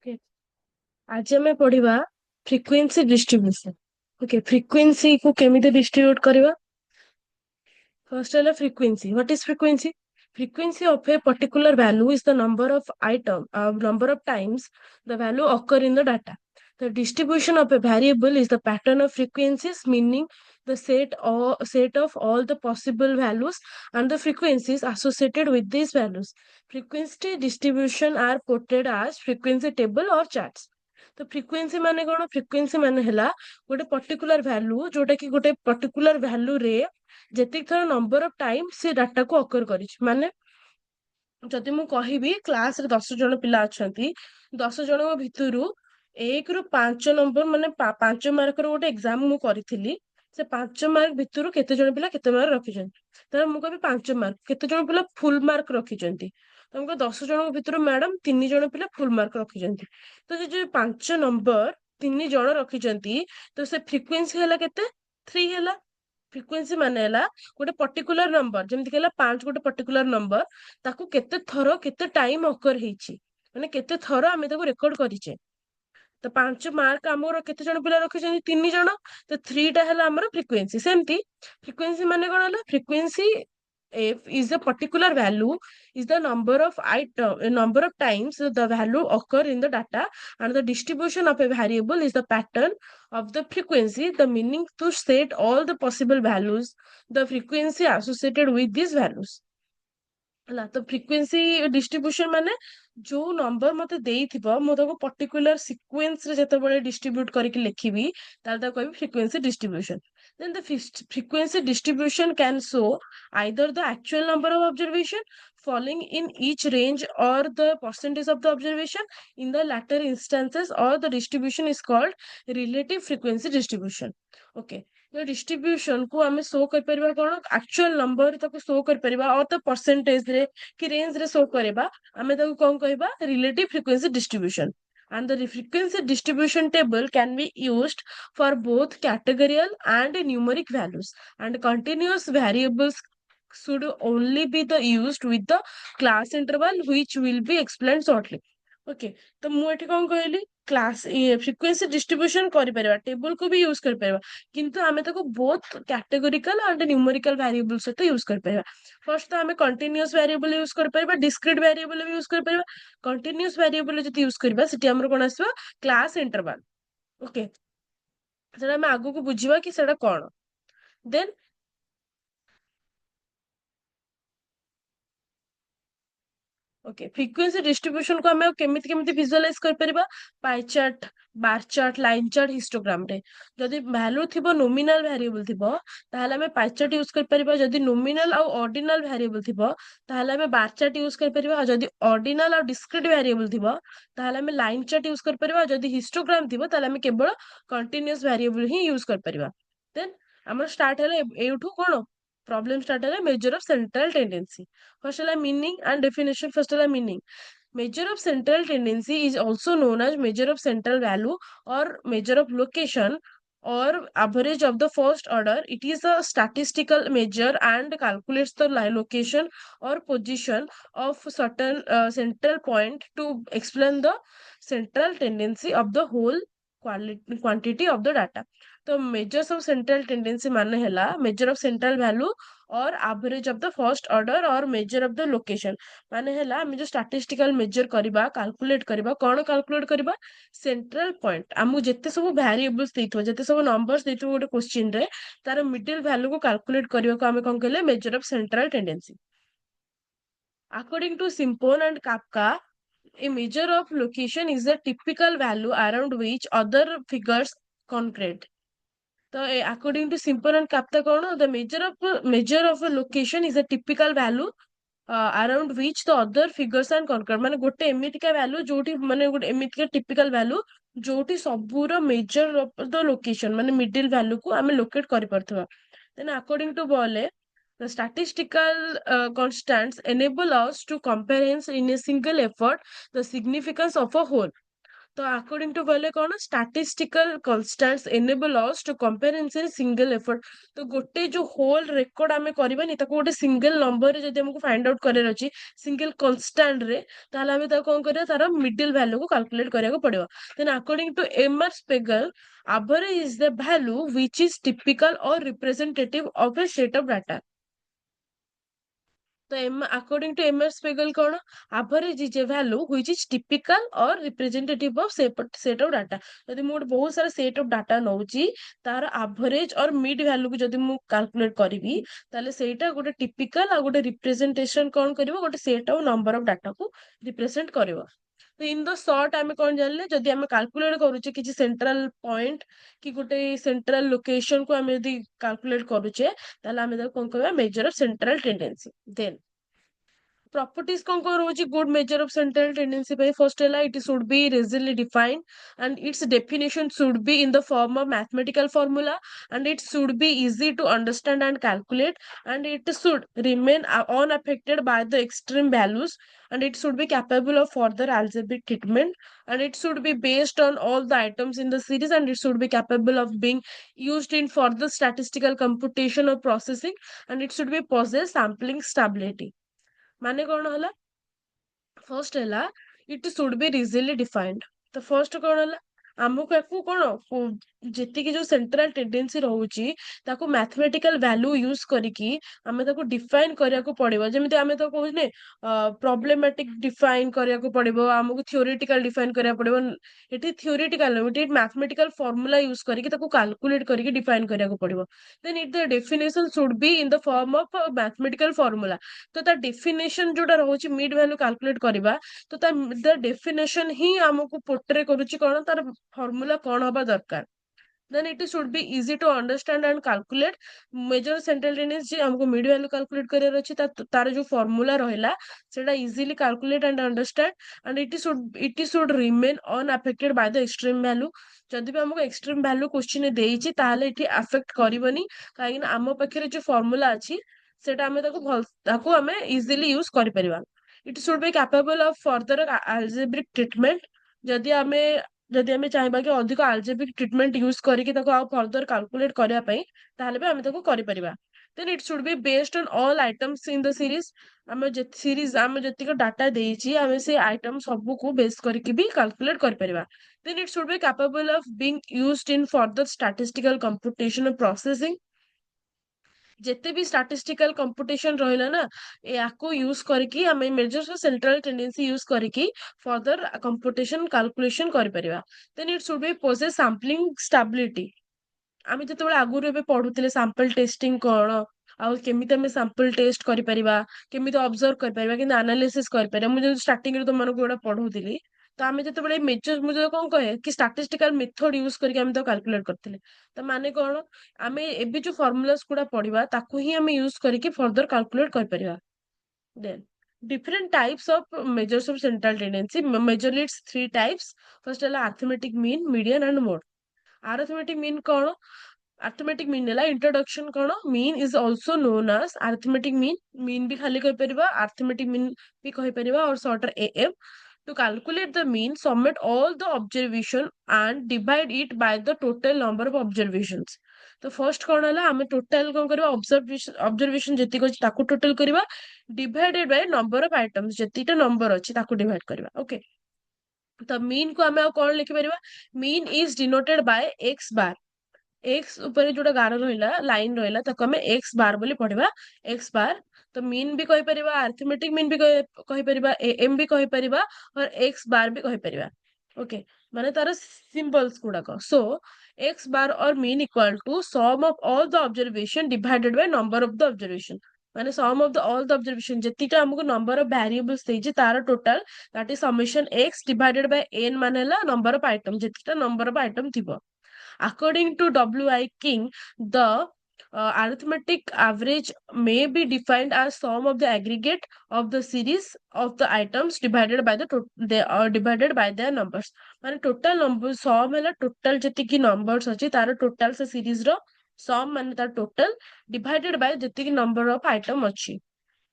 Okay. आज आम पढ़ा फ्रिक्वेंसी डिस्ट्रीब्यूशन। ओके, फ्रिक्वेंसी को केमिति डिस्ट्रीब्यूट करवा। फर्स्ट है frequency. What is frequency? Frequency of a particular value is the number of times the value occur in the data. The distribution of a variable is the pattern of frequencies, meaning the set of all the possible values and the frequencies associated with these values. Frequency distribution are portrayed as frequency table or charts. तो frequency माने कौन? Frequency माने हला गोटे particular value जोटा कि गोटे particular value रे जेतिक थर नंबर ऑफ टाइम से डाटा को अकर करिछि। माने जदि मु कहबी क्लास रे 10 जण पिला अछंती, 10 जण भितरु 1 ରୁ 5 नंबर माने 5 मार्क रो गोटे एग्जाम मु करिथिली। से 5 मार्क भितरु केते जण पिला केते मार्क रखिछंती? त मु कहबी 5 मार्क। केते जण पिला फुल मार्क रखिछंती? तुमको 10 जण भितरु मैडम 3 जण पिला फुल मार्क रखिछंती। तो जे 5 नंबर 3 जण रखिछंती, तो से फ्रिक्वेंसी हला केते? 3 हला। फ्रिक्वेंसी माने हला गोटे पर्टिकुलर नंबर, जेमति केला 5 गोटे पर्टिकुलर नंबर, ताकू केते थरो केते टाइम अकर ହେଇଛି, ମାନେ କେତେ ଥର ଆମେ ତାକୁ ରେକର୍ड କରିଛେ। ତ 5 ମାର୍କ ଆମର କେତେ ଜଣ ପିଲା ରଖିଛନ୍ତି? 3 ଜଣ। ତ 3ଟା ହେଲା ଆମର ଫ୍ରିକ୍वेନ୍ସି। ସେମିତି ଫ୍ରିକ୍वेନ୍ସି ମାନେ କଣ ହେଲା? ଫ୍ରିକ୍वेନ୍ସି is a particular value is the number of times the value occur in the data, and the distribution of a variable is the pattern of the frequency, the meaning to set all the possible values, the frequency associated with these values। ହେଲା ତ frequency distribution माने जो number मते देइथिबो मु ताको particular sequence रे जेतेबेले distribute करके लिखिबी ताल ता कहबी frequency distribution. Then the frequency distribution can show either the actual number of observation falling in each range or the percentage of the observation in the latter instances, or the distribution is called relative frequency distribution। Okay, तो distribution को आमे show कर परिबा कोन? Actual number ताको show कर परिबा और तो percentage रे कि रेंज रे शो करबा, आमे ताको कोन कहबा? Relative frequency distribution. And the frequency distribution table can be used for both categorical and numeric values, and continuous variables should only be the used with the class interval, which will be explained shortly। Okay, तो मु एठी कोन कहली? Class frequency distribution करि परबा, table को भी use कर परबा, किंतु आमे ताको both categorical and numerical variable से तो यूज कर परबा। फर्स्ट तो आमे कंटीन्यूअस वेरिएबल यूज कर परबा, डिस्क्रीट वेरिएबल भी यूज कर परबा। कंटीन्यूअस वेरिएबल जति यूज करबा सेठी हमर कोन आसबा? Class interval. ओके, सेटा हम आगु को बुझिबा कि सेटा कोन। देन ओके, फ्रीक्वेंसी डिस्ट्रीब्यूशन को हमें केमिति केमिति विजुअलाइज कर परिबा? Pie chart, bar chart, line chart, histogram रे। जदि वैल्यू थिबो नोमिनल वेरिएबल थिबो ताहले हमें पाई चार्ट यूज कर परिबा। जदि नोमिनल और ऑर्डिनल वेरिएबल थिबो ताहले हमें बार चार्ट यूज कर परिबा। और जदि ऑर्डिनल और डिस्क्रीट वेरिएबल थिबो ताहले हमें लाइन चार्ट यूज कर परिबा। जदि हिस्टोग्राम थिबो ताहले हमें केवल कंटीन्यूअस वेरिएबल ही यूज कर परिबा। देन हमर स्टार्ट हैले एठू कोन? प्रॉब्लम स्टार्ट हैले major of central tendency. First है meaning and definition। First है meaning। Measure of central tendency is also known as measure of central value or measure of location or average of the first order। It is a statistical measure and calculates the location or position of certain central point to explain the central tendency of the whole quantity of the data। तो measures of central tendency माने हैला measure of central value और average of the first order और measure of the location। माने हैला हम जो statistical major करबा, कैलकुलेट करबा, कोन कैलकुलेट करबा? Central point. हमु जेते सब वेरिएबल्स देइथबो, जेते सब नंबर्स देइथबो गोटे क्वेश्चन रे, तार मिडिल वैल्यू को कैलकुलेट करबा को हमें कोन कहले? Major of central tendency. According to Simpson and Kapka, a measure of location is a typical value around which other figures concrete। तो according to Simpson and Kapka कौन? The measure of a location is a typical value around which the other figures and concrete। माने गोटे एमितिका value जोठी, माने गोटे एमितिका typical value जोठी सबूर मेजर ऑफ द लोकेशन, माने मिडिल वैल्यू को हमें लोकेट करि परथवा। Then according to Bowley, the statistical constants enable us to compare in a single effort the significance of a whole। तो अकॉर्डिंग टू बोले कौन statistical constants enable us to compare in single effort. तो गोटे जो whole record आमे करबानी ताको गोटे single number रे जदी हमको फाइंड आउट करार अछि सिंगल कांस्टेंट रे ताले हमें ताको कोन करिया तार मिडिल वैल्यू को कैलकुलेट करिया को पड़िबो। Then according to MR Spiegel average is the value which is typical or representative of a set of data। तो according to M Spiegel कौन average is a value which is typical और representative of set of data. यदि मु बहुत सारा set of data नौची तार average और mid value को जदि मु कैलकुलेट करिवि ताले सेटा गोटे टिपिकल और गोटे रिप्रेजेंटेशन कौन करिवो गोटे set of number of data को रिप्रेजेंट करिवो। तो इन द शॉर्ट आमे कौन जानले जदि आमे कैलकुलेट करूचे किछि सेंट्रल पॉइंट कि गोटे सेंट्रल लोकेशन को आमे यदि कैलकुलेट करूचे ताले आमे कोन कहबा measure of central tendency. Then properties कौन कौन रहुची good measure of central tendency पे फर्स्ट है it should be rigidly defined and its definition should be in the form of mathematical formula and it should be easy to understand and calculate and it should remain unaffected by the extreme values and it should be capable of further algebraic treatment and it should be based on all the items in the series and it should be capable of being used in further statistical computation or processing and it should be possess sampling stability। माने कौन होला first है it should B रिजिली defined. तो first कौन है आमको याकू कौन जेतिकी जो सेंट्रल टेंडेंसी रहउची ताको मैथमेटिकल वैल्यू यूज करिकी आमे ताको डिफाइन करिया को पड़िबो। जेमिति आमे तो कहने प्रॉब्लमेटिक डिफाइन करिया को पड़िबो आमको थ्योरेटिकल डिफाइन करिया पड़िबो। एटी थ्योरेटिकल एटी मैथमेटिकल फार्मूला यूज करिकी ताको कैलकुलेट करिकी डिफाइन करिया को पड़िबो। Then it the definition should be in the form of mathematical formula. तो ता डेफिनेशन जोटा रहउची मिड वैल्यू कैलकुलेट करबा तो ता द डेफिनेशन ही हमको पोर्ट्रे करूची कोन तार फॉर्मूला कौन हवा दरकार। Then it should be easy to understand and calculate measure central tendency हमको मिड वैल्यू कैलकुलेट करार अछि तार जो फॉर्मूला रहला सेटा easily calculate and understand and it should remain unaffected by the extreme value. जदि भी हमको एक्सट्रीम वैल्यू क्वेश्चन देइछि ताले इठी अफेक्ट करबनी काहे कि आम पाखरे जो फॉर्मूला अछि सेटा हमें ताको हमें इजीली यूज करि परिबा। It should be capable of further algebraic treatment. जदि हमें चाहिबा कि अधिक algebraic ट्रीटमेंट यूज करिके ताको आ फर्दर कैलकुलेट करिया पई ताले भी हमें ताको करि परिबा। Then it should be based on all items in the series. हमें जे सीरीज हमें जतिक डाटा देइछि हमें से आइटम सब को बेस करके भी कैलकुलेट कर परिबा। Then it should be capable of being used in further statistical computation और प्रोसेसिंग। जिते भी स्टैटिस्टिकल कंप्यूटेशन रहिला ना याको यूज करके हमें मेजर सेंट्रल टेंडेंसी यूज करके फर्दर कंप्यूटेशन कैलकुलेशन कर परिबा। Then it should be possess sampling stability. आमे जतबे आगुरु एबे पढुतिले सैंपल टेस्टिंग कोन आ केमिति हमें सैंपल टेस्ट करि परिबा केमिति ऑब्जर्व करि परिबा कि एनालिसिस करि परिबा मु जो स्टार्टिंग रे तो मानको एडा पढुतिली। तो आमे जतबे मेजर मुझे कोन कहे कि स्टैटिस्टिकल मेथड यूज करके हम तो कैलकुलेट करथिले। तो माने कोन आमे एबे जो फार्मूलास गुडा पढिबा ताको ही हमें यूज करके फर्दर कैलकुलेट कर परिबा। Then different types of measures of central tendency majorly it's three types। first है arithmetic mean median and mode। arithmetic mean कौन arithmetic mean है introduction कौन mean is also known as arithmetic mean भी खाली कह परिबा arithmetic mean भी कह परिबा और shorter am। to calculate the mean submit all the observation and divide it by the total number of observations। तो first कौन है हमें टोटल कौन करबा ऑब्जर्वेशन जति को ताको टोटल करबा divided by number of items जतिटा नंबर अछि ताको डिवाइड करबा। ओके तो मीन को हमें कौन लिखि परिबा mean is denoted by X bar. X ऊपर जोटा गार रहिला लाइन रहिला ताको हमें एक्स बार बोली पढिबा एक्स बार। तो मीन भी कहि परिबा अरिथमेटिक मीन भी कहि परिबा एम भी कहि परिबा और एक्स बार भी कहि परिबा। ओके माने तार सिंबल्स गुडाक सो एक्स बार और mean equal to sum of all the observation divided by number of the observation. माने sum of the all the observation जतिटा हमको नंबर ऑफ वेरिएबल्स देछि तार total that is summation X divided by N माने ला number of item जतिटा number of item थिबो। According to W.I. King, the arithmetic average may be defined as sum of the aggregate of the series of the items divided by they are divided by their numbers। माने total number sum है total जतिकी numbers अछि तार total से series रो sum माने तार total divided by जतिकी number of item अछि।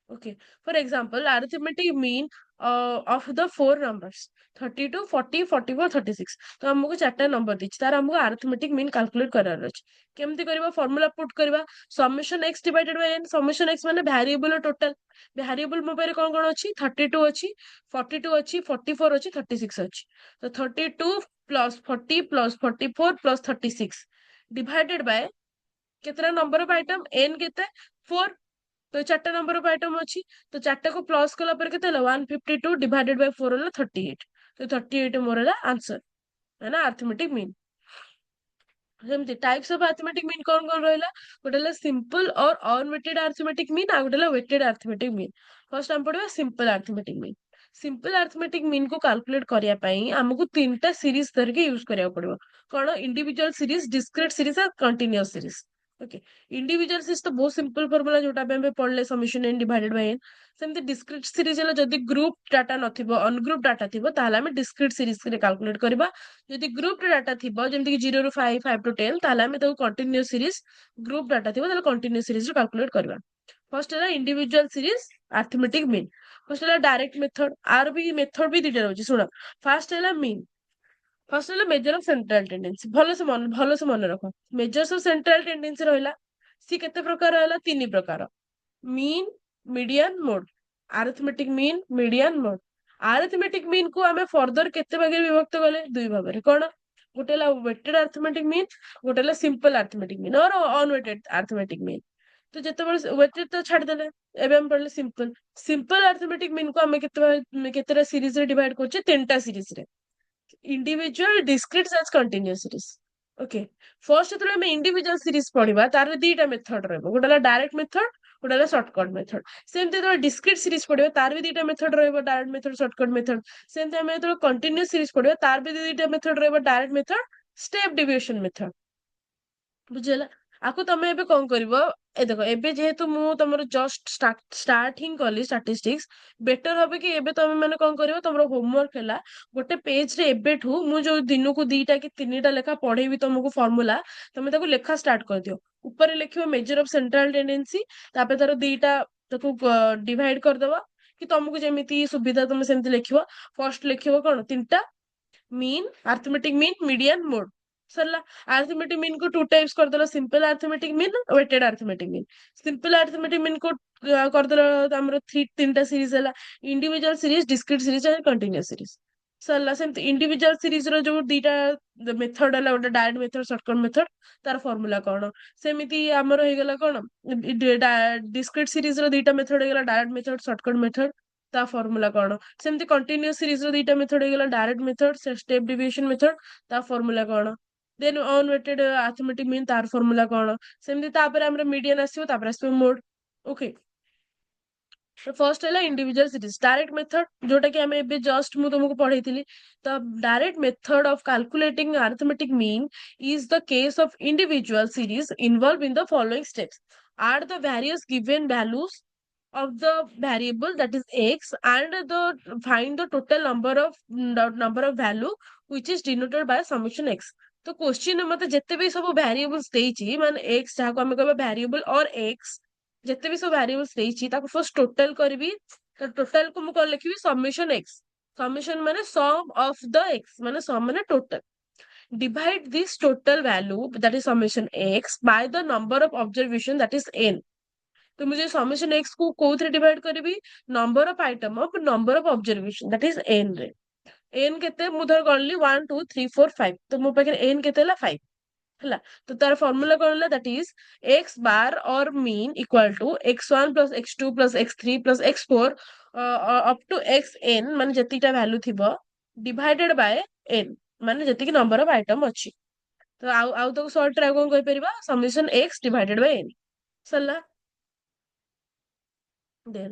Okay. For example, arithmetic mean of the four numbers 32, 40, 44, 36. तो हमको चार्टा नंबर दी तार हमको arithmetic mean calculate करार अछि केमती करबा फॉर्मूला पुट करबा summation x divided by n summation x माने variable total variable मो पारे कोन कोन अछि 32 अछि 42 अछि 44 अछि 36 अछि तो 32 plus 40 plus 44 plus 36 divided by केतना नंबर ऑफ आइटम n केते 4 तो चार्टा नंबर ऑफ आइटम अच्छी तो चार्टा को प्लस कला पर केते 152 डिवाइडेड बाय 4 होला 38 तो 38 मोर होला आंसर है ना अरिथमेटिक मीन जेमती टाइप्स ऑफ अरिथमेटिक मीन कौन रहला गोटे होला सिंपल और अनवेटेड अरिथमेटिक मीन आ गोटे होला वेटेड अरिथमेटिक मीन फर्स्ट हम पढ़िबा simple arithmetic mean simple arithmetic mean को कैलकुलेट करिया पई हमकु तीनटा सीरीज करके यूज करिया पड़िबो कोन इंडिविजुअल सीरीज डिस्क्रीट सीरीज और continuous series okay individual series तो बहुत सिंपल फॉर्मूला जोटा पे पढ़ले summation n divided by n सेमती डिस्क्रीट सीरीज होला जदी ग्रुप डाटा नथिबो अनग्रुप डाटा थिबो ताहले हम डिस्क्रीट सीरीज रे कैलकुलेट करबा जदी ग्रुप डाटा थिबो जेमति कि 0 ରୁ 5 5 टू 10 ताहले हम तो कंटीन्यूअस सीरीज ग्रुप डाटा थिबो ताहले कंटीन्यूअस सीरीज रे कैलकुलेट करबा फर्स्ट है individual series arithmetic mean first है डायरेक्ट मेथड आर भी मेथड भी दुटा रहउची सुनो फर्स्ट है मीन फर्स्ट है मेजर ऑफ सेंट्रल टेंडेंसी भलो से मन रख मेजर्स ऑफ सेंट्रल टेंडेंसी रहला सी केते प्रकार रहला तीन प्रकार mean median mode arithmetic mean median mode arithmetic mean को हमें फर्दर केते भागे विभक्त गले दुई भागे कोन गोटे ला वेटेड अरिथमेटिक मीन गोटे ला सिंपल अरिथमेटिक मीन और अनवेटेड अरिथमेटिक मीन तो जते वेटेड तो छाड़ देले एबे हम पढ़ले सिंपल सिंपल अरिथमेटिक मीन को हमें केतेटा सीरीज रे डिवाइड करछे तीनटा सीरीज रे individual discrete as continuous series okay first जो आम इंडिविजुअल सीरीज पढ़ा तार दीटा मेथड रहा गोटे डायरेक्ट मेथड गोटे सर्टकट मेथड सेमती जो डिस्क्रीट सीरीज पढ़ा तार भी दीटा मेथड रहा डायरेक्ट मेथड सर्टकट मेथड सेमती आम जो कंटीन्यूअस सीरीज पढ़ा तार भी दीटा मेथड रहा direct method step deviation method बुझेला आको तमे एबे कौन करिवो ए देखो एबे जेहेतु मु तमरो जस्ट स्टार्ट हिं कली स्टैटिस्टिक्स बेटर होबे कि एबे तमे माने कौन करिवो तमरो होमवर्क हैला गोटे पेज रे एबेठू मु जो दिनु को दीटा कि तीनटा लेखा पढेबी तुमको फार्मूला तमे ताको लेखा स्टार्ट कर दियो ऊपर लिखियो मेजर ऑफ सेंट्रल टेंडेंसी तापर तार दीटा ताको डिवाइड कर दवा कि तुमको जेमिति सुविधा तुम सेमिति लिखियो फर्स्ट लिखियो कोन तीनटा mean arithmetic mean median mode सरला अरिथमेटिक मीन को टू टाइप्स कर दला simple arithmetic mean weighted arithmetic mean simple arithmetic mean को कर दला हमरो तीनटा सीरीज हला इंडिविजुअल सीरीज डिस्क्रीट सीरीज और कंटीन्यूअस सीरीज सरला सेम इंडिविजुअल सीरीज रो जो दीटा मेथड हला ओटा डायरेक्ट मेथड शॉर्टकट मेथड तार फार्मूला कोन सेमिति हमरो हे गेला कोन डिस्क्रीट सीरीज रो दीटा मेथड हे गेला डायरेक्ट मेथड शॉर्टकट मेथड ता फार्मूला कोन सेमती कंटीन्यूअस सीरीज रो दीटा मेथड हे गेला direct method step deviation method ता फार्मूला कोन देन अनवेटेड अरिथमेटिक मीन तार फार्मूला कोन सेमती तापर हमर मीडियन आसीबो तापर आसीबो मोड ओके फर्स्ट है इंडिविजुअल सीरीज डायरेक्ट मेथड जोटा कि हमें एबे जस्ट मु तुमको पढ़ेइथिली तो direct method of calculating arithmetic mean is the case of individual series involve in the following steps add the various given values of the variable that is x and the find the total number of value which is denoted by summation x तो question में मते जत्ते भी सब variables देछि माने x जाको हम कहबा वेरिएबल और x जत्ते भी सब वेरिएबल्स देछि ताको फर्स्ट टोटल करबी तो टोटल को मु कर लिखबी समेशन माने सम ऑफ द x माने सम माने total divide this total value that is summation x by the number of observation that is n तो मुझे समेशन एक्स को कोथरे डिवाइड करबी number of item of number of observation that is an रे N केते मु धर गणली 1 2 3 4 5 तो मो पाखे एन केते हला 5 हला तो तार फार्मूला कोन हला दैट इज एक्स बार और mean equal to x1 plus x2 plus x3 plus x4 up to xn माने जतिटा वैल्यू थिबो डिवाइडेड बाय n माने जति कि नंबर ऑफ आइटम अछि तो आउ तो शॉर्ट रे कोन कहि परिबा summation x divided by n सल्ला देन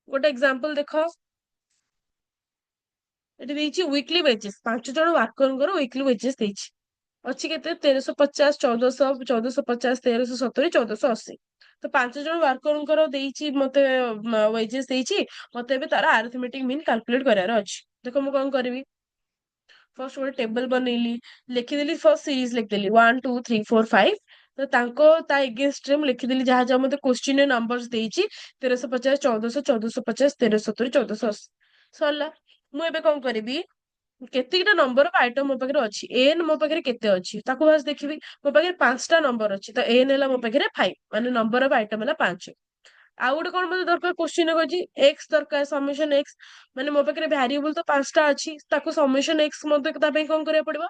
गोटे एग्जांपल देखो एटी देछि वीकली वेजेस पांच जण वर्करଙ୍କର वीकली वेजेस देछि अछि केते 1350 1400 1450 1370 1480 तो पांच जण वर्करଙ୍କର देछि मते वेजेस देछि मते एबे तार अरिथमेटिक मीन कैलकुलेट करार अछि देखो मु कोन करबी फर्स्ट गोटे टेबल बनैली लिखि देली फर्स्ट सीरीज लिख देली 1 2 3 4 5 ତ ତା ଏଗେନଷ୍ଟ ରେ ମୁଁ ଲେଖିଦେଲି ଯାହା ଯାହା ମତେ କ୍ୱେଶ୍ଚିନ୍ ନମ୍ବର ଦେଇଛି, 1350, 1400, 1450, 1370, 1480 ସରିଲା। ମୁଁ ଏବେ କଣ କରିବି, କେତିକିଟା ନମ୍ବର ଅଫ ଆଇଟମ ମୋ ପାଖରେ ଅଛି, ଏନ୍ ମୋ ପାଖରେ କେତେ ଅଛି ତାକୁ ବାସ୍ ଦେଖିବି। ମୋ ପାଖରେ 5ଟା ନମ୍ବର ଅଛି, ତ ଏନ୍ ହେଲା ମୋ ପାଖରେ 5, ମାନେ ନମ୍ବର ଅଫ ଆଇଟମ ହେଲା 5। ଆଉ ଗୋଟେ କଣ ମତେ ଦରକାର, କ୍ୱେଶ୍ଚିନ୍ କହିଛି ଏକ୍ସ ଦରକାର, ସମିଶନ ଏକ୍ସ, ମାନେ ମୋ ପାଖରେ ଭ୍ୟାରିଏବଲ ତ 5ଟା ଅଛି, ତାକୁ ସମିଶନ ଏକ୍ସ ମତେ ତା ପାଇଁ କଣ କରିବାକୁ ପଡିବ,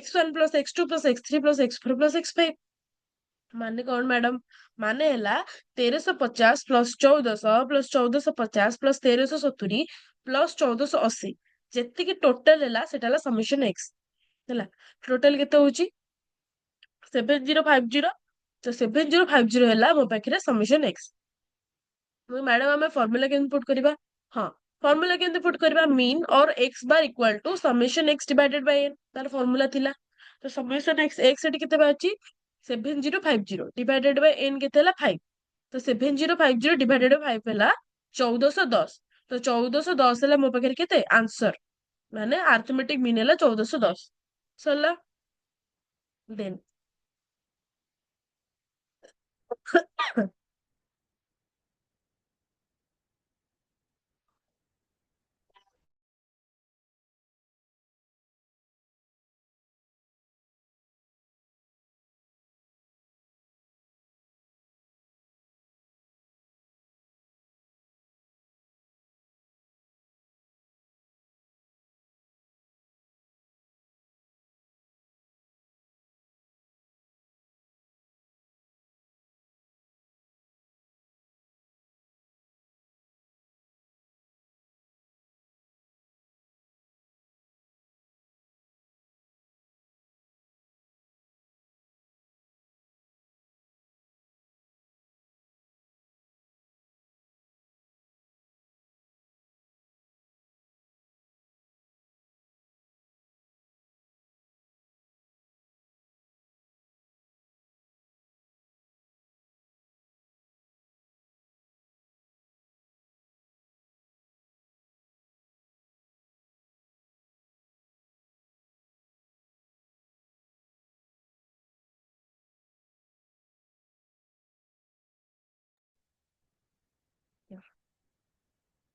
x1 plus x2 plus x3 plus x4 plus x5। ମାନେ କଣ ମ୍ୟାଡାମ, ମାନେ ହେଲା 1350 ପ୍ଲସ 1400 ପ୍ଲସ 1450 ପ୍ଲସ 1370 ପ୍ଲସ 1480, ଯେତିକି ଟୋଟାଲ ହେଲା ସେଟା ହେଲା ସମିଶନ ଏକ୍ସ। ହେଲା, ଟୋଟାଲ କେତେ ହଉଛି 7050, ତ 7050 ହେଲା ମୋ ପାଖରେ ସମିଶନ ଏକ୍ସ। ମ୍ୟାଡାମ ଆମେ ଫର୍ମୁଲା କେମିତି ପୁଟ୍ କରିବା, ହଁ ଫର୍ମୁଲା କେମିତି ପୁଟ୍ କରିବା, mean or x bar equal to summation x divided by n, ତାର ଫର୍ମୁଲା ଥିଲା। ତ ସମିଶନ ଏକ୍ସ ଏକ୍ସ ଏଠି କେତେ ବାହାରୁଛି 7050 ଡିଭାଇଡେଡ ବାଇ ଏନ୍ କେତେ ହେଲା 5, ତ 7050 ଡିଭାଇଡେଡ ବାଇ 5 ହେଲା 1410, ତ 1410 ହେଲା ମୋ ପାଖରେ କେତେ ଆନ୍ସର, ମାନେ ଆर्थमेटिक ମିନ୍ ହେଲା 1410 ସରିଲା। ଦେନ୍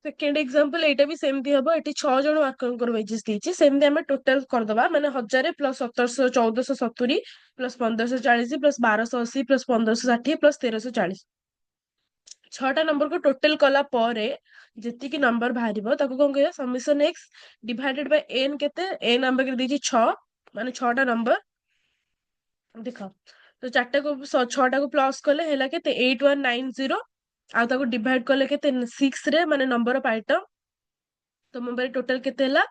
ସେକେଣ୍ଡ ଏକ୍ସାମ୍ପଲ ଏଇଟା ବି ସେମିତି ହବ, ଏଠି 6 ଜଣ ୱାର୍କରଙ୍କର ୱେଜେସ୍ ଦେଇଛି, ସେମିତି ଆମେ ଟୋଟାଲ କରିଦବା, ମାନେ 1000 plus 1700 1470 plus 1540 plus 1280 plus 1560 plus 1340, 6ଟା ନମ୍ବରକୁ ଟୋଟାଲ କଲା ପରେ ଯେତିକି ନମ୍ବର ବାହାରିବ ତାକୁ କଣ କହିବା ସମିଶନ ଏକ୍ସ ଡିଭାଇଡେଡ ବାଇ ଏନ୍, କେତେ ଏନ୍ ଆମ ପାଖରେ ଦେଇଛି 6, ମାନେ 6ଟା ନମ୍ବର ଦେଖ, ତ 6ଟାକୁ ପ୍ଲସ କଲେ ହେଲା କେତେ 8190, ଆଉ ତାକୁ ଡିଭାଇଡ କଲେ କେତେ 6 ରେ, ମାନେ ନମ୍ବର ଅଫ ଆଇଟମ, ତ ମୋ ପାଖରେ ଟୋଟାଲ କେତେ ହେଲା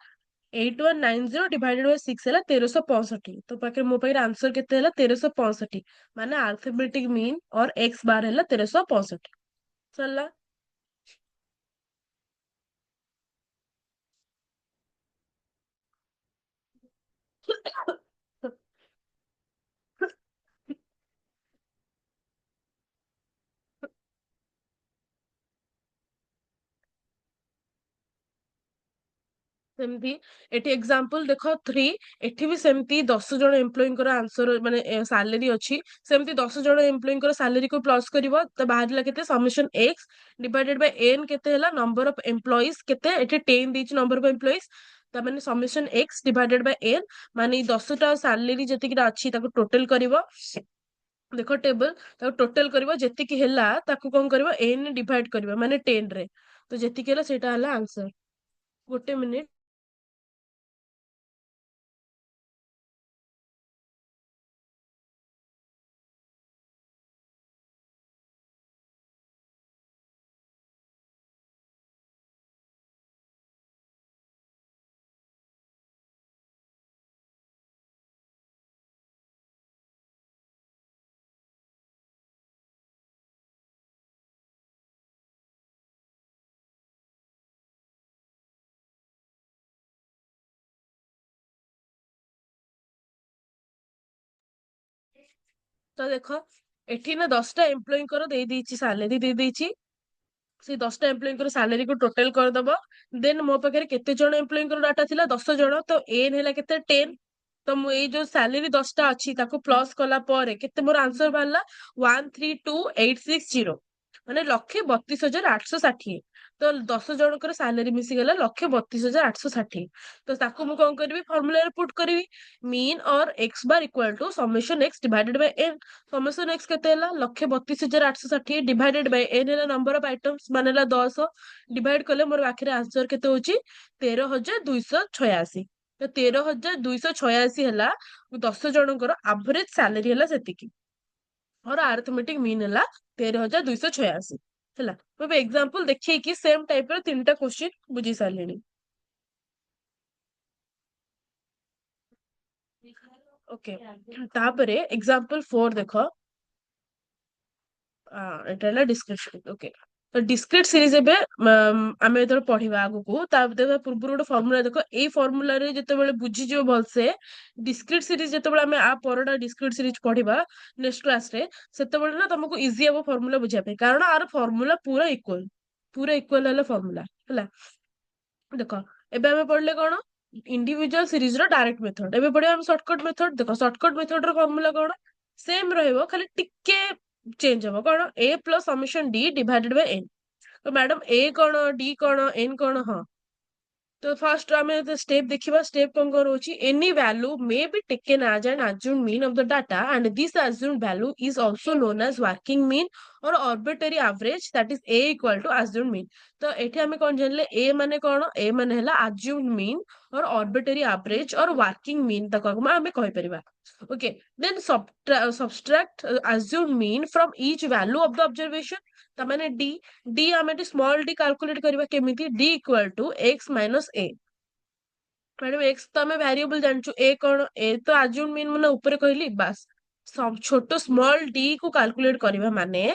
8190 ଡିଭାଇଡେଡ ବାଇ 6 ହେଲା 1365, ତ ପାଖରେ ମୋ ପାଖରେ ଆନ୍ସର କେତେ ହେଲା 1365, ମାନେ ଆर्थमेटिक ମିନ୍ ଅର୍ ଏକ୍ସ ବାର ହେଲା 1365 ସରିଲା। ସେମିତି ଏଠି ଏକ୍ସାମ୍ପଲ ଦେଖ 3, ଏଠି ବି ସେମିତି 10 ଜଣ ଏମ୍ପ୍ଲୟୀଙ୍କର ଆନ୍ସର ମାନେ ସାଲେରୀ ଅଛି, ସେମିତି 10 ଜଣ ଏମ୍ପ୍ଲୟୀଙ୍କର ସାଲେରୀକୁ ପ୍ଲସ କରିବ, ତ ବାହାରିଲା କେତେ ସମିଶନ ଏକ୍ସ ଡିଭାଇଡେଡ ବାଇ ଏନ୍, କେତେ ହେଲା ନମ୍ବର ଅଫ ଏମ୍ପ୍ଲୟିଜ, କେତେ ଏଠି 10 ଦେଇଛି ନମ୍ବର ଅଫ ଏମ୍ପ୍ଲୟିଜ, ତା ମାନେ ସମିଶନ ଏକ୍ସ ଡିଭାଇଡେଡ ବାଇ ଏନ୍, ମାନେ 10ଟା ସାଲେରୀ ଯେତିକିଟା ଅଛି ତାକୁ ଟୋଟାଲ କରିବ, ଦେଖ ଟେବଲ, ତାକୁ ଟୋଟାଲ କରିବ, ଯେତିକି ହେଲା ତାକୁ କଣ କରିବ ଏନ୍ ଡିଭାଇଡ କରିବ, ମାନେ 10 ରେ, ତ ଯେତିକି ହେଲା ସେଇଟା ହେଲା ଆନ୍ସର। ଗୋଟେ ମିନିଟ। ତ ଦେଖ ଏଠି ନା 10ଟା ଏମ୍ପ୍ଲୟୀଙ୍କର ଦେଇ ଦେଇଛି ସାଲେରୀ ଦେଇ ଦେଇଛି, ସେଇ 10ଟା ଏମ୍ପ୍ଲୟୀଙ୍କର ସାଲେରୀକୁ ଟୋଟାଲ କରିଦବ। ଦେନ୍ ମୋ ପାଖରେ କେତେ ଜଣ ଏମ୍ପ୍ଲୟୀଙ୍କର ଡାଟା ଥିଲା 10 ଜଣ, ତ ଏନ୍ ହେଲା କେତେ 10, ତ ମୁଁ ଏଇ ଯୋଉ ସାଲେରୀ 10ଟା ଅଛି ତାକୁ ପ୍ଲସ୍ କଲା ପରେ କେତେ ମୋର ଆନ୍ସର ବାହାରିଲା 132860, ମାନେ 1,32,860। ତ 10 ଜଣଙ୍କର ସାଲେରୀ ମିଶିଗଲା 1,32,860। ତ ତାକୁ ମୁଁ କଣ କରିବି, ଫର୍ମୁଲାରେ ପୁଟ୍ କରିବି, mean or x bar equal to summation x divided by n. Summation x କେତେ ହେଲା 1,32,860 ଡିଭାଇଡେଡ୍ ବାଇ ଏନ୍ ହେଲା ନମ୍ବର ଅଫ ଆଇଟମ୍ସ ମାନେ ହେଲା 10, ଡିଭାଇଡ୍ କଲେ ମୋର ପାଖରେ ଆନ୍ସର କେତେ ହଉଛି 13,286। ତ 13,286 ହେଲା 10 ଜଣଙ୍କର ଆଭରେଜ ସାଲେରୀ ହେଲା ସେତିକି। ମୋର ଆରିଥମେଟିକ ମିନ୍ ହେଲା 13,286 ହେଲା। ମୁଁ ଏବେ ଏକ୍ସାମ୍ପଲ ଦେଖେଇକି ସେମ ଟାଇପ ର 3ଟା କ୍ୱେଶ୍ଚିନ୍ ବୁଝି ସାରିଲିଣି। ଓକେ, ତାପରେ ଏକ୍ସାମ୍ପଲ 4 ଦେଖ। ଏଟା ହେଲା ଡିସ୍କ୍ରିପ୍ସନ। ଓକେ, ତ ଡିସ୍କ୍ରିଟ ସିରିଜ ଏବେ ଆମେ ଯେତେବେଳେ ପଢିବା ଆଗକୁ ତା ପୂର୍ବରୁ ଗୋଟେ ଫର୍ମୁଲା ଦେଖ। ଏଇ ଫର୍ମୁଲାରେ ଯେତେବେଳେ ବୁଝିଯିବ ଭଲସେ, ଡିସ୍କ୍ରିଟ ସିରିଜ ଯେତେବେଳେ ଆମେ ପରଟା ଡିସ୍କ୍ରିଟ ସିରିଜ ପଢିବା ନେକ୍ସଟ କ୍ଲାସରେ, ସେତେବେଳେ ନା ତମକୁ ଇଜି ହବ ଫର୍ମୁଲା ବୁଝିବା ପାଇଁ, କାରଣ ଆର ଫର୍ମୁଲା ପୁରା ଇକ୍ୱାଲ ହେଲା ଫର୍ମୁଲା ହେଲା। ଦେଖ ଏବେ ଆମେ ପଢିଲେ କଣ, ଇଣ୍ଡିଭିଜୁଆଲ ସିରିଜ ର ଡାଇରେକ୍ଟ ମେଥଡ। ଏବେ ପଢିବା ଆମେ ସର୍ଟକଟ ମେଥଡ। ଦେଖ ସର୍ଟକଟ ମେଥଡ ର ଫର୍ମୁଲା କଣ, ସେମ ରହିବ, ଖାଲି ଟିକେ ଚେଞ୍ଜ ହବ। କଣ, a plus summation d divided by n। ତ ମ୍ୟାଡମ a କଣ, d କଣ, n କଣ? ହଁ, तो फर्स्ट ଆମେ स्टेप ଦେଖିବା। स्टेप कौन कौन होची, any value may be taken as an assumed mean of the data and this assumed value is also known as working mean or arbitrary average, that is a equal to assumed mean। तो एठी ଆମେ कौन जानले, a माने कौन, a माने ହେଲା assumed mean or arbitrary average or working mean तक ଆମେ कहि परिबा। okay, then subtract assumed mean from each value of the observation। ता माने d ଆମେ एठी स्मॉल d कैलकुलेट करबा केमिति, d equal to x minus a। Madam x तो आमे वेरिएबल जानछु, a कोन, a तो अज्यूम मीन माने ऊपर कहली बास। सब छोटो स्मॉल d को कैलकुलेट करबा माने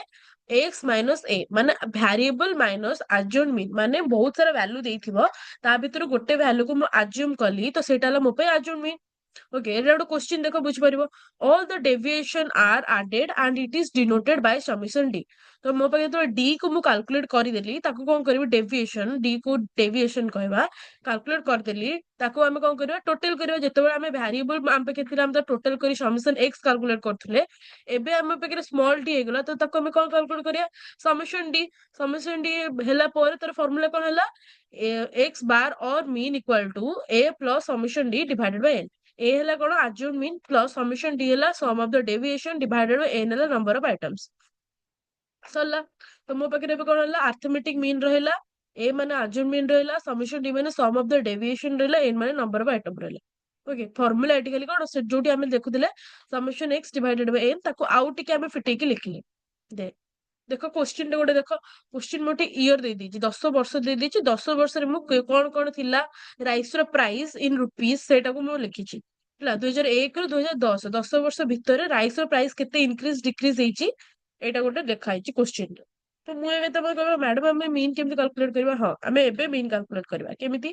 x माइनस a, माने वेरिएबल माइनस अज्यूम मीन, माने बहुत सारा वैल्यू देइथिबो, ता भीतर गोटे वैल्यू को म अज्यूम कली तो सेटा होला मो पे अज्यूम मीन। ओके, एटा ଗୋଟେ क्वेश्चन देखो बुझ परिबो। All the deviation are added and it is denoted by summation d. तो मो पाखे तो डी को मु कैलकुलेट करि देली, ताको कोन करबी, डेविएशन, डी को डेविएशन कहबा, कैलकुलेट कर देली, ताको हमें कोन करबा, टोटल करबा। जेतेबेले हमें वेरिएबल हम पाखे थिला, हम तो टोटल करी समेशन एक्स कैलकुलेट करथुले। एबे हम पाखे स्मॉल डी हेगला, तो ताको हमें कोन कैलकुलेट करिया, समेशन डी। समेशन डी हेला पर तार फार्मूला कोन हला, एक्स बार और mean equal to a plus summation d divided by n. A ହେଲା କଣ, assumed mean plus summation d ହେଲା sum of the deviation divided by n ହେଲା number of items। सरला। तो मो पाखे ଏବେ କଣ ହେଲା, arithmetic mean ରହିଲା, a ମାନେ assumed mean ରହିଲା, summation d ମାନେ sum of the deviation ରହିଲା, n ମାନେ number of item ରହିଲା। ओके, फॉर्मूला एटी खाली कଣ, से जोटी ଆମେ देखुଥିଲେ summation x divided by n, ताको आउ टिके ଆମେ फिटेकी लिखले। दे देखो क्वेश्चन टे गोटे देख, क्वेश्चन मोटे इयर दे दीची, 10 वर्ष दे दीची। 10 वर्ष रे मु कोन कोन थिला राइस रो प्राइस इन रुपीस, सेटा को मु लिखिची ହେଲା। 2001 ରୁ 2010, 10 ବର୍ଷ ଭିତରେ ରାଇସ୍ ର ପ୍ରାଇସ୍ କେତେ ଇନକ୍ରିଜ ଡିକ୍ରିଜ ହେଇଛି, ଏଇଟା ଗୋଟେ ଲେଖା ହେଇଛି क्वेश्चन ରେ। ତ ମୁଁ ଏବେ ତମେ କହିବ ମ୍ୟାଡମ ଆମେ ମିନ୍ କେମିତି କାଲକୁଲେଟ କରିବା, ହଁ ଆମେ ଏବେ ମିନ୍ କାଲକୁଲେଟ କରିବା। କେମିତି,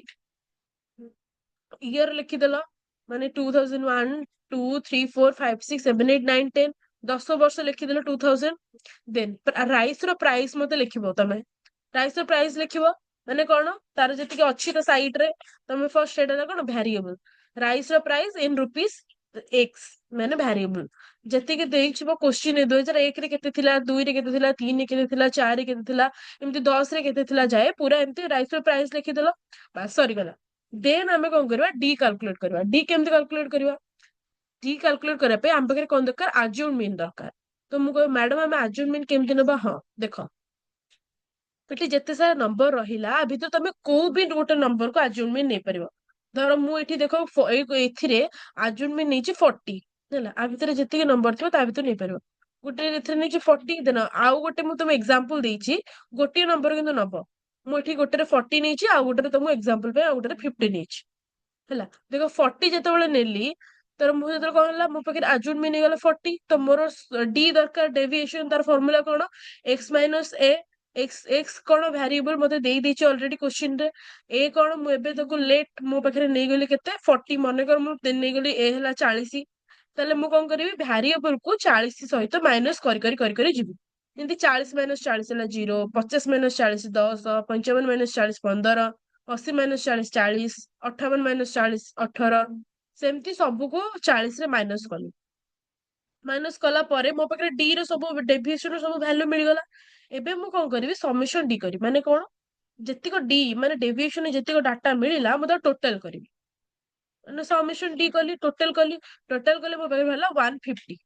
ଇୟର ଲେଖିଦେଲ, ମାନେ 2001 2 3 4 5 6 7 8 9 10, 10 ବର୍ଷ ଲେଖିଦେଲ 2000। ଦେନ୍ ରାଇସ୍ ର ପ୍ରାଇସ୍ ମତେ ଲେଖିବ ତମେ, ରାଇସ୍ ର ପ୍ରାଇସ୍ ଲେଖିବ ମାନେ କଣ, ତାର ଯେତିକି ଅଛି ତା ସାଇଡ ରେ ତମେ ଫର୍ଷ୍ଟ ସେଇଟା କଣ, ଭ୍ୟାରିଏବଲ। ରାଇସ୍ ର ପ୍ରାଇସ୍ ଇନ ରୁପିस एक्स ମାନେ ଭ୍ୟାରିଏବଲ। ଯେତିକି ଦେଇଥିବ क्वेश्चन 2001 ରେ କେତେ ଥିଲା, 2 ରେ କେତେ ଥିଲା, 3 ରେ କେତେ ଥିଲା, 4 ରେ କେତେ ଥିଲା, ଏମିତି 10 ରେ କେତେ ଥିଲା ଯାଏ, ପୁରା ଏମିତି ରାଇସ୍ ର ପ୍ରାଇସ୍ ଲେଖିଦେଲ, ବାସ୍ ସରିଗଲା। ଦେନ୍ ଆମେ କଣ କରିବା, ଡି କାଲକୁଲେଟ କରିବା। ଡି କେମିତି କାଲକୁଲେଟ କରିବା, ଡି କାଲକୁଲେଟ କରିବା ପାଇଁ ଆମ ପାଖରେ କଣ ଦରକାର, ଆଜ୍ୟୁମ୍ ମିନ୍ ଦରକାର। ତ ମୁଁ କହିବି ମ୍ୟାଡମ ଆମେ ଆଜ୍ୟୁମ୍ ମିନ୍ କେମିତି ନବା, ହଁ ଦେଖ ଏଠି ଯେତେ ସାରା ନମ୍ବର ରହିଲା, ଆ ଭିତରେ ତମେ କୋଉ ବି ଗୋଟେ ନମ୍ବର କୁ ଆଜ୍ୟୁମ୍ ମିନ୍ ନେଇପାରିବ। ଧର ମୁଁ ଏଠି ଦେଖ ଏଥିରେ ଆଜ୍ୟୁମ୍ ମିନ୍ ନେଇଛି 40 ହେଲା, ଆ ଭିତରେ ଯେତିକି ନମ୍ବର ଥିବ ତା ଭିତରେ ନେଇପାରିବ। ଗୋଟେ ଏଥିରେ ନେଇଛି 40 ଦେନ, ଆଉ ଗୋଟେ ମୁଁ ତମେ ଏକ୍ସାମ୍ପଲ ଦେଇଛି, ଗୋଟିଏ ନମ୍ବର କିନ୍ତୁ ନବ। ମୁଁ ଏଠି ଗୋଟେରେ 40 ନେଇଛି, ଆଉ ଗୋଟେରେ ତମକୁ ଏକ୍ସାମ୍ପଲ ପାଇଁ ଆଉ ଗୋଟେରେ 50 ନେଇଛି ହେଲା। ଦେଖ 40 ଯେତେବେଳେ ନେଲି, तर ମୁଁ ଯେତେବେଳେ କଣ ହେଲା, ମୋ ପାଖରେ ଆଜ୍ୟୁମ୍ ମିନ୍ ହେଇଗଲା 40, ତ ମୋର ଡି ଦରକାର, ଡେଭିଏସନ ତାର ଫର୍ମୁଲା କଣ, x ମାଇନସ ଏ। एक्स एक्स कौन भैरिएबल मते देई देछि ऑलरेडी क्वेश्चन रे। ए कौन मु एबे ताको लेट मो पाखरे नै गेली केते 40, मने कर मु नै गेली ए हला 40, ताले मु कोन करबी, भैरिएबल को 40 सहित माइनस करी जिबी। जेंति 40 माइनस 40 हला 0, 50 माइनस 40 10, 55 माइनस 40 15, 80 माइनस 40 40, 58 माइनस 40 18, सेमती सबको 40 रे माइनस कली। माइनस कला परे मो पाखे डी रो सब डेविएशन सब वैल्यू मिलगला। एबे मु कौन करी समेशन डी करी माने कौन जेतिक डी माने डेविएशन जेतिक डाटा मिलला मु टोटल करी माने समेशन डी कली टोटल कले मो पाखे भला 150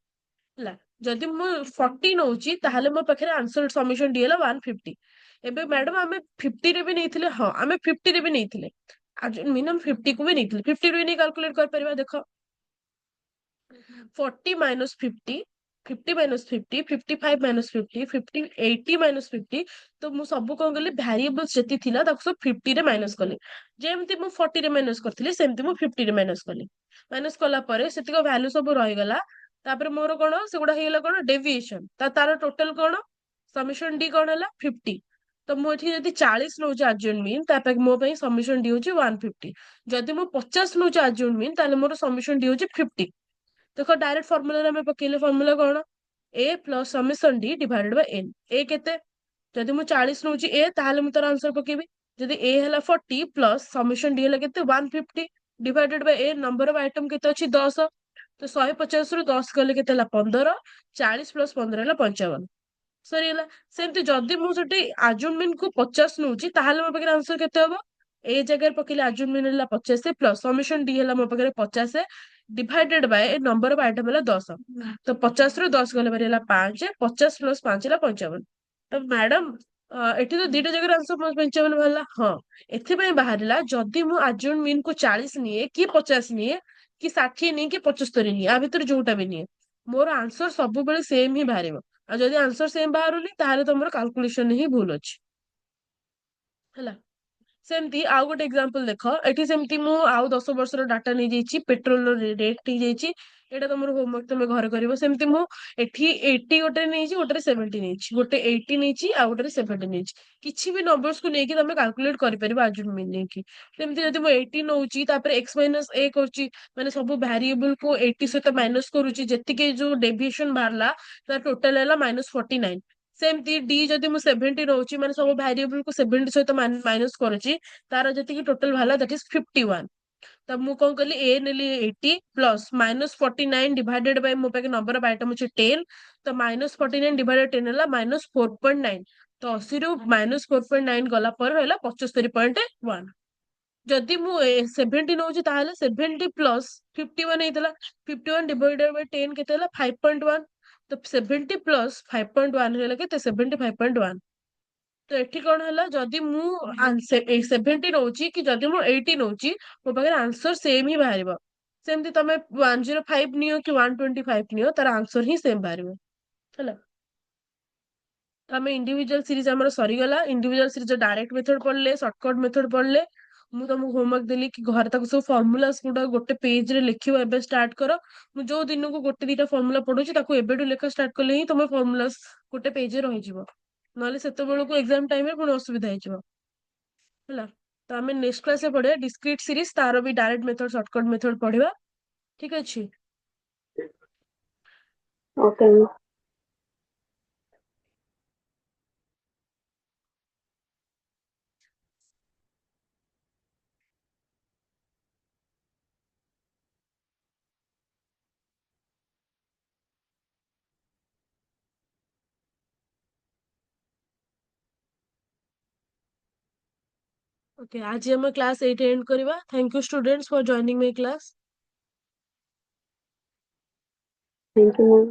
ହେଲା। ଯଦି ମୁଁ 40 ନଉଛି ତାହେଲେ ମୋ ପାଖରେ ଆନ୍ସର ସମିଶନ ଡି ହେଲା 150। ଏବେ ମ୍ୟାଡମ ଆମେ 50 ରେ ବି ନେଇଥିଲେ, ହଁ ଆମେ 50 ରେ ବି ନେଇଥିଲେ, ମିନିମମ୍ 50 କୁ ବି ନେଇଥିଲେ, 50 ରୁ ବି ନେଇ କାଲକୁଲେଟ କରିପାରିବା। ଦେଖ 40 ମାଇନସ୍ 50, 50 ମାଇନସ୍ 50, 55 ମାଇନସ୍ 50, 50 80 ମାଇନସ୍ 50। ତ ମୁଁ ସବୁ କଣ କଲି ଭ୍ୟାରିଏବଲ୍ସ ଯେତିକି ଥିଲା ତାକୁ ସବୁ 50 ରେ ମାଇନସ୍ କଲି। ଯେମିତି ମୁଁ 40 ରେ ମାଇନସ୍ କରିଥିଲି ସେମିତି ମୁଁ 50 ରେ ମାଇନସ୍ କଲି। ମାଇନସ୍ କଲା ପରେ ସେତିକ ଭ୍ୟାଲୁ ସବୁ ରହିଗଲା। ତାପରେ ମୋର କଣ ସେଗୁଡା ହେଇଗଲା କଣ ଡେଭିଏସନ, ତାର ଟୋଟାଲ କଣ ସମିଶନ ଡି କଣ ହେଲା 50। ତ ମୁଁ ଏଠି ଯଦି 40 ନଉଛି ଆଜୁନ ମିନ୍ ତାପରେ ମୋ ପାଇଁ ସମିଶନ ଡି ହଉଛି 150। ଯଦି ମୁଁ 50 ନଉଛି ଆଜୁନ ମିନ୍ ତାହେଲେ ମୋର ସମିଶନ ଡି ହଉଛି 50। ଦେଖ ଡାଇରେକ୍ଟ ଫର୍ମୁଲାରେ ଆମେ ପକେଇଲେ ଫର୍ମୁଲା କଣ a plus summation d divided by n. A କେତେ ଯଦି ମୁଁ 40 ନଉଛି ଏ ତାହେଲେ ମୁଁ ତାର ଆନ୍ସର ପକେଇବି। ଯଦି ଏ ହେଲା 40 ପ୍ଲସ ସମିଶନ ଡି ହେଲା କେତେ 150 divided Bai a number of item କେତେ ଅଛି 10। ତ 150 ରୁ 10 ଗଲେ କେତେ ହେଲା 15। 40 ପ୍ଲସ 15 ହେଲା 55 ସରିଗଲା। ସେମିତି ଯଦି ମୁଁ ସେଠି ଆଜୁମିନ୍ କୁ 50 ନଉଛି ତାହେଲେ ମୋ ପାଖରେ ଆନ୍ସର କେତେ ହବ ଏ ଜାଗାରେ ପକେଇଲେ ଆଜୁମିନ୍ ହେଲା 50 ପ୍ଲସ ସମିଶନ ଡି ହେଲା ମୋ ପାଖରେ 50 divided Bai a number of item ହେଲା 10। ତ 50 ରୁ 10 ଗଲେ ବାରି ହେଲା 5, 50 ପ୍ଲସ 5 ହେଲା 55। ତ ମ୍ୟାଡମ ଏଠି ତ ଦିଟା ଜାଗାରେ ଆନ୍ସର 55 ବାହାରିଲା। ହଁ ଏଥିପାଇଁ ବାହାରିଲା ଯଦି ମୁଁ ଆଜୁନ ମିନ୍ କୁ 40 ନିଏ କି 50 ନିଏ କି 60 ନିଏ କି 75 ନିଏ ଆ ଭିତରେ ଯୋଉଟା ବି ନିଏ ମୋର ଆନ୍ସର ସବୁବେଳେ ସେମ ହିଁ ବାହାରିବ। ଆଉ ଯଦି ଆନ୍ସର ସେମ ବାହାରୁନି ତାହେଲେ ତମର କାଲକୁଲେସନ ହିଁ ଭୁଲ ଅଛି ହେଲା। ସେମିତି ଆଉ ଗୋଟେ ଏକ୍ସାମ୍ପଲ ଦେଖ, ଏଠି ସେମିତି ମୁଁ ଆଉ 10 ବର୍ଷର ଡାଟା ନେଇଯାଇଛି, ପେଟ୍ରୋଲର ରେଟ୍ ହେଇଯାଇଛି। ଏଇଟା ତମର ହୋମୱାର୍କ ତମେ ଘରେ କରିବ। ସେମିତି ମୁଁ ଏଠି 80 ଗୋଟେ ନେଇଛି, ଗୋଟେରେ 70 ନେଇଛି, ଗୋଟେ 80 ନେଇଛି ଆଉ ଗୋଟେରେ 70 ନେଇଛି। କିଛି ବି ନମ୍ବର୍ସକୁ ନେଇକି ତମେ କାଲକୁଲେଟ କରିପାରିବ ଆଜୁନ ମିନ୍ ନେଇକି। ସେମିତି ଯଦି ମୁଁ 80 ନଉଛି ତାପରେ x ମାଇନସ a କରୁଛି ମାନେ ସବୁ ଭ୍ୟାରିଏବଲ କୁ 80 ସହିତ ମାଇନସ କରୁଛି, ଯେତିକି ଯୋଉ ଡେଭିଏସନ ବାହାରିଲା ତାର ଟୋଟାଲ ହେଲା -49। ସେମିତି ଡି ଯଦି ମୁଁ 70 ରହୁଛି ମାନେ ସବୁ ଭ୍ୟାରିଏବଲ କୁ 70 ସହିତ ମାଇନସ କରୁଛି ତାର ଯେତିକି ଟୋଟାଲ ବାହାରିଲା ଦ୍ୟାଟ ଇଜ 51। ତ ମୁଁ କଣ କଲି ଏ ନେଲି 80 ପ୍ଲସ -49 ଡିଭାଇଡେଡ ବାଇ ମୋ ପାଖେ ନମ୍ବର ଅଫ ଆଇଟମ ଅଛି 10। ତ -49 ଡିଭାଇଡେଡ 10 ହେଲା -4.9। ତ 80 ରୁ -4.9 ଗଲା ପରେ ରହିଲା 75.1। ଯଦି ମୁଁ 70 ନଉଛି ତାହେଲେ 70 ପ୍ଲସ 51 ହେଇଥିଲା। 51 ଡିଭାଇଡେଡ ବାଇ 10 କେତେ ହେଲା 5.1। ତ 70 ପ୍ଲସ 5.1 ହେଲା କେତେ 75.1। ତ ଏଠି କଣ ହେଲା ଯଦି ମୁଁ 70 ନଉଛି କି ଯଦି ମୁଁ 80 ନଉଛି ମୋ ପାଖରେ ଆନ୍ସର ସେମ ହିଁ ବାହାରିବ। ସେମିତି ତମେ 105 ନିଅ କି 125 ନିଅ ତାର ଆନ୍ସର ହିଁ ସେମ ବାହାରିବ ହେଲା। ତ ଆମେ ଇଣ୍ଡିଭିଜୁଆଲ ସିରିଜ ଆମର ସରିଗଲା। ଇଣ୍ଡିଭିଜୁଆଲ ସିରିଜ ଡାଇରେକ୍ଟ ମେଥଡ ପଢିଲେ, ସର୍ଟକଟ ମେଥଡ ପଢିଲେ। ମୁଁ ତମକୁ ହୋମୱାର୍କ ଦେଲି କି ଘରେ ତାକୁ ସବୁ ଫର୍ମୁଲାସ ଗୁଡା ଗୋଟେ ପେଜ ରେ ଲେଖିବ ଏବେ ଷ୍ଟାର୍ଟ କର। ମୁଁ ଯୋଉ ଦିନକୁ ଗୋଟେ ଦିଟା ଫର୍ମୁଲା ପଢୁଛି ତାକୁ ଏବେଠୁ ଲେଖା ଷ୍ଟାର୍ଟ କଲେ ହିଁ ତମ ଫର୍ମୁଲାସ ଗୋଟେ ପେଜରେ ରହିଯିବ। ନହେଲେ ସେତେବେଳକୁ ଏକ୍ସାମ ଟାଇମରେ ପୁଣି ଅସୁବିଧା ହେଇଯିବ ହେଲା। ତ ଆମେ ନେକ୍ସଟ କ୍ଲାସରେ ପଢିବା ଡିସ୍କ୍ରିଟ ସିରିଜ, ତାର ବି ଡାଇରେକ୍ଟ ମେଥଡ ସର୍ଟକଟ ମେଥଡ ପଢିବା। ଠିକ ଅଛି। ओके। ଓକେ ଆଜି ଆମେ କ୍ଲାସ ଏଇଠି ଏଣ୍ଡ କରିବା। Thank you students for joining my class. Thank you ma'am.